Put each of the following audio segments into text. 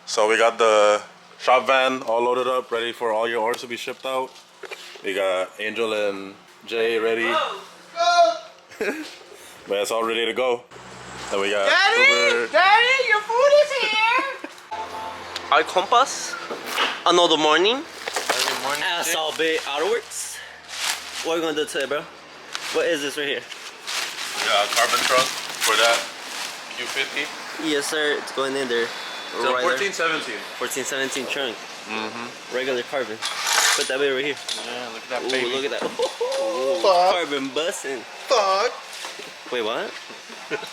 So we got the shop van all loaded up, ready for all your orders to be shipped out. We got Angel and Jay ready. But it's all ready to go. Then we got Daddy, your food is here. Our compass. Another morning. At Southbay Autoworkz. What are we gonna do today, bro? What is this right here? We got a carbon trunk for that Q50. Yes, sir. It's going in there. So Right 1417. 1417 trunk. Regular carbon. Put that baby right here. Yeah, look at that Ooh, baby. look at that. Fuck. Carbon busting. Fuck. Wait, what?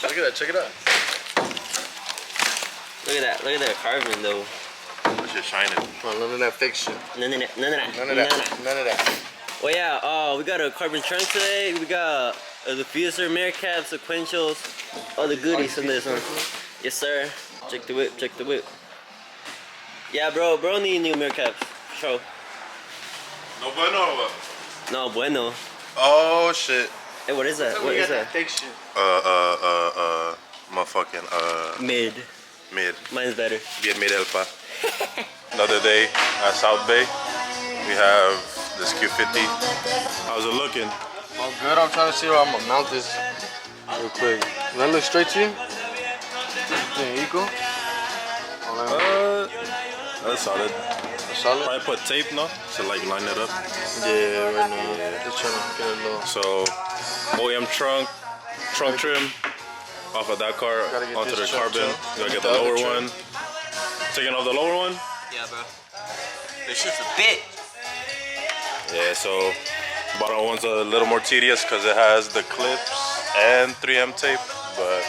Check it out, check it out. Look at that. Look at that carbon though. That shit's shining. Oh, none of that fake shit. None of that. None of that. None of that. None of that. Well, yeah. We got a carbon trunk today. We got a diffuser, mirror cap, sequentials, all the goodies in this one. Yes, sir. Check the whip. Check the whip. Yeah, bro. Bro need new mirror caps. For sure. No bueno or what? No bueno. Oh shit. Hey, what is that? What is that? Fake shit. Motherfucking Mid. mid. Mine's better. Bien mid elfa. Another day at South Bay. We have this Q50. How's it looking? Oh, good. I'm trying to see where I'm gonna mount this real quick. Does that look straight to you? Yeah, equal? That's solid. Solid? Probably put tape, no? To like line it up. Yeah, right now. Just trying to get it low. So, OEM trunk trim off of that car onto the carbon. You gotta get the lower one. Taking off the lower one? Yeah, bro. This shit's a bit. Yeah, so bottom one's a little more tedious because it has the clips and 3M tape, but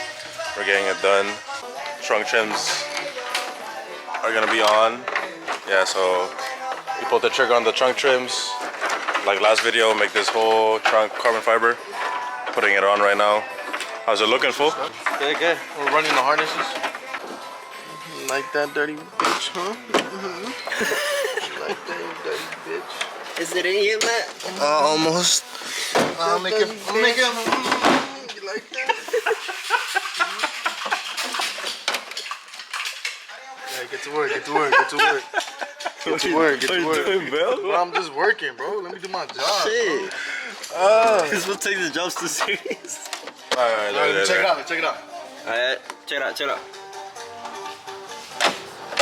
we're getting it done. Trunk trims are gonna be on. Yeah, so you pull the trigger on the trunk trims. Like last video, make this whole trunk carbon fiber. Putting it on right now. How's it looking, fool? Good, good. We're running the harnesses. Like that dirty bitch, huh? Like that, you dirty bitch. Is it in you, Matt? Almost. I'll make it. I'll make it. You like that? Yeah, get to work. Get to work. Get to work. Get to work. Get to work. doing, bro? Bro, I'm just working, bro. Let me do my job. Shit. This will take the jobs too serious. Alright, Let me check it out. Check it out. Alright, check it out. Check it out.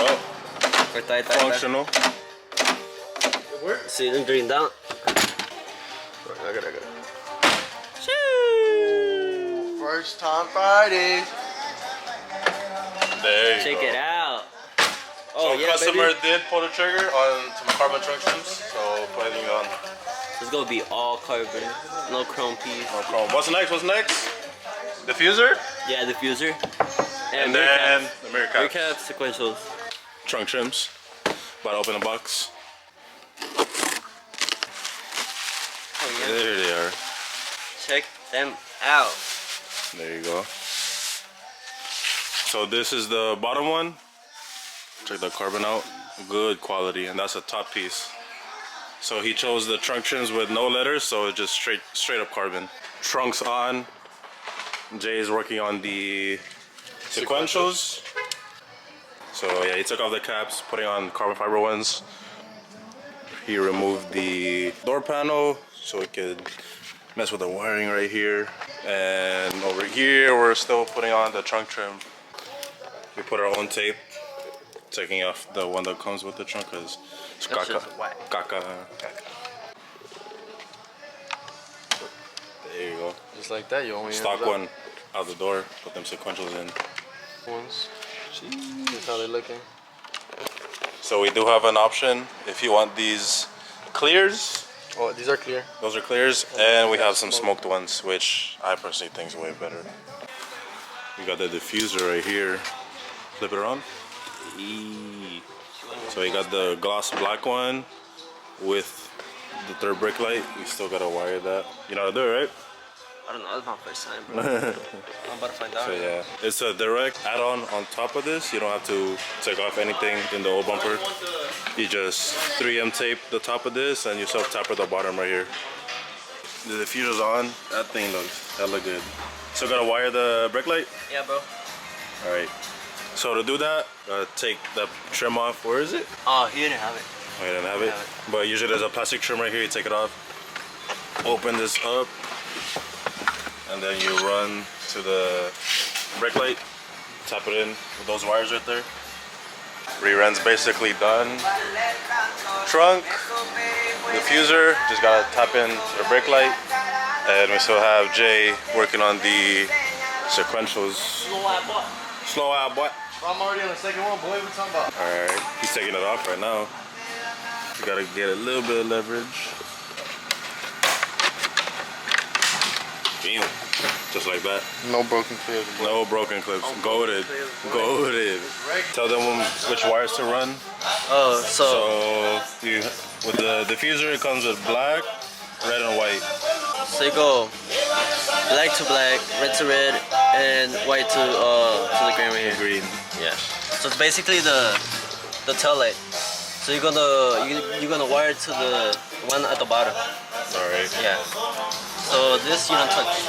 Oh, Right there, functional. It works. See them green down. I got it. Shoo. First time Friday. There you Check go. it out. So Oh yeah, customer baby. did pull the trigger on some carbon trunk trims, so putting it on. It's gonna be all carbon, no chrome piece. No chrome. What's next? What's next? Diffuser? Yeah, diffuser. And mirror then caps. the mirror Mirror caps. caps, sequentials. Trunk trims. About to open the box. Oh yeah. There they are. Check them out. There you go. So this is the bottom one. Check the carbon out. Good quality, and that's a top piece. So he chose the trunk trims with no letters, so it's just straight up carbon. Trunks on. Jay is working on the sequentials. So yeah, he took off the caps, putting on carbon fiber ones. He removed the door panel so we could mess with the wiring right here. And over here, we're still putting on the trunk trim. We put our own tape, taking off the one that comes with the trunk because it's That's caca. just whack. Caca. There you go. Just like that, you only Stock one out the door. Put them sequentials in. ones. That's how they're looking. So we do have an option if you want these clears. Oh, these are clear. Those are clears, and we have some smoked ones, which I personally think is way better. We got the diffuser right here. Flip it around. Eee. So you got the gloss black one with the third brake light. You still gotta wire that. You know how to do it, right? I don't know, it's my first time, bro. I'm about to find out. So yeah, it's a direct add-on on top of this. You don't have to take off anything in the old bumper. You just 3M tape the top of this and you self-taper the bottom right here. The diffuser's on. That thing looks good. Still gotta wire the brake light? Yeah, bro. Alright. So to do that, take the trim off. Where is it? Oh, he didn't have it. Oh, you didn't have it? But usually there's a plastic trim right here. You take it off. Open this up. And then you run to the brake light. Tap it in with those wires right there. Rear end's basically done. Trunk, diffuser, just gotta tap in to the brake light. And we still have Jay working on the sequentials. Slow out, boy. I'm already on the second one, boy. What you talking about? Alright, he's taking it off right now. You gotta get a little bit of leverage. Bam. Just like that. No broken clips. No broken clips. Goated. Goated. Tell them which wires to run. Oh, So with the diffuser, it comes with black, red, and white. So you go black to black, red to red, and white to the green right here. Green. Yeah. So it's basically the tail light. So you're gonna wire to the one at the bottom. Alright. Yeah. So this you don't touch.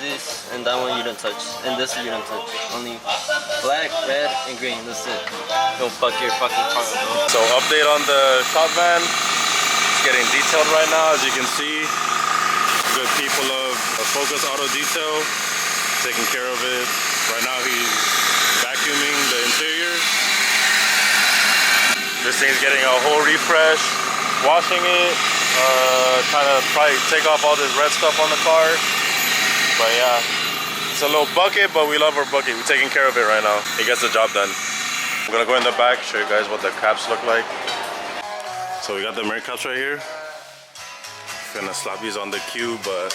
This and that one you don't touch. And this you don't touch. Only black, red, and green. That's it. Don't fuck your fucking car up, bro. So update on the shop van. It's getting detailed right now, as you can see. Good people of Focus Auto Detail taking care of it. Right now he's vacuuming the interior. This thing's getting a whole refresh. Washing it. Trying to probably take off all this red stuff on the car. But yeah, it's a little bucket, but we love our bucket. We're taking care of it right now. It gets the job done. I'm gonna go in the back, show you guys what the caps look like. So we got the mirror caps right here. Gonna slap these on the cube, but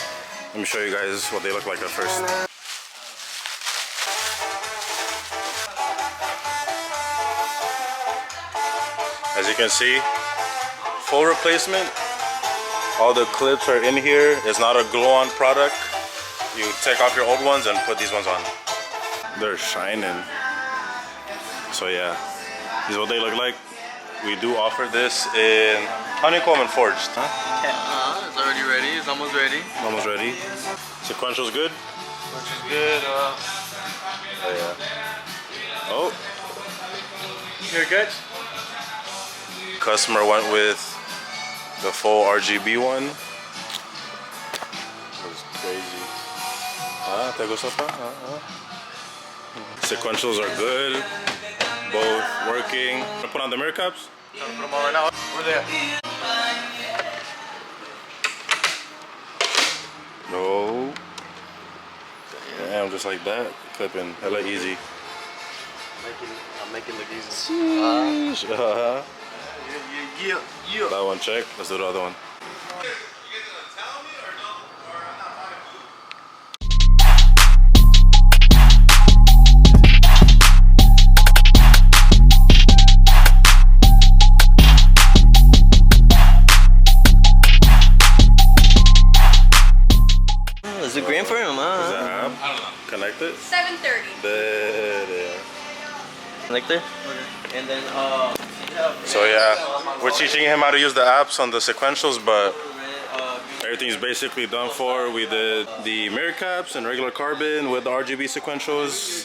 let me show you guys what they look like at first. As you can see, full replacement. All the clips are in here. It's not a glow-on product. You take off your old ones and put these ones on. They're shining. So yeah, this is what they look like. We do offer this in honeycomb and forged. Huh? It's already ready. It's almost ready. Almost ready. Sequential's good. Which is good. Oh yeah. Oh. Here, good. Customer went with the full RGB one. It was crazy. ¿Te gustó? Sequentials are good. Both working. Put on the mirror caps. Put them on right now. Where they at? No. Damn, just like that. Clipping. Hella easy. I'm making look easy. Uh-huh. Yeah. That one check. Let's do the other one. Is it green for him, Is huh? that app connected? 7:30. There. Connector? Okay. And then So yeah, we're teaching him how to use the apps on the sequentials, but everything's basically done for. We did the mirror caps and regular carbon with the RGB sequentials.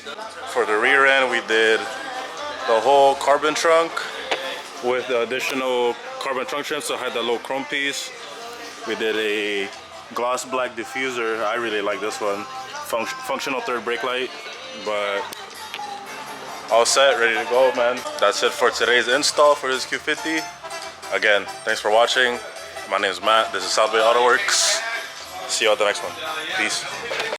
For the rear end, we did the whole carbon trunk with the additional carbon trunk trim, so I had that little chrome piece. We did a Gloss Black Diffuser. I really like this one. Functional third brake light, but all set, ready to go, man. That's it for today's install for this Q50. Again, thanks for watching. My name is Matt. This is Southbay Autoworkz. See you at the next one. Peace.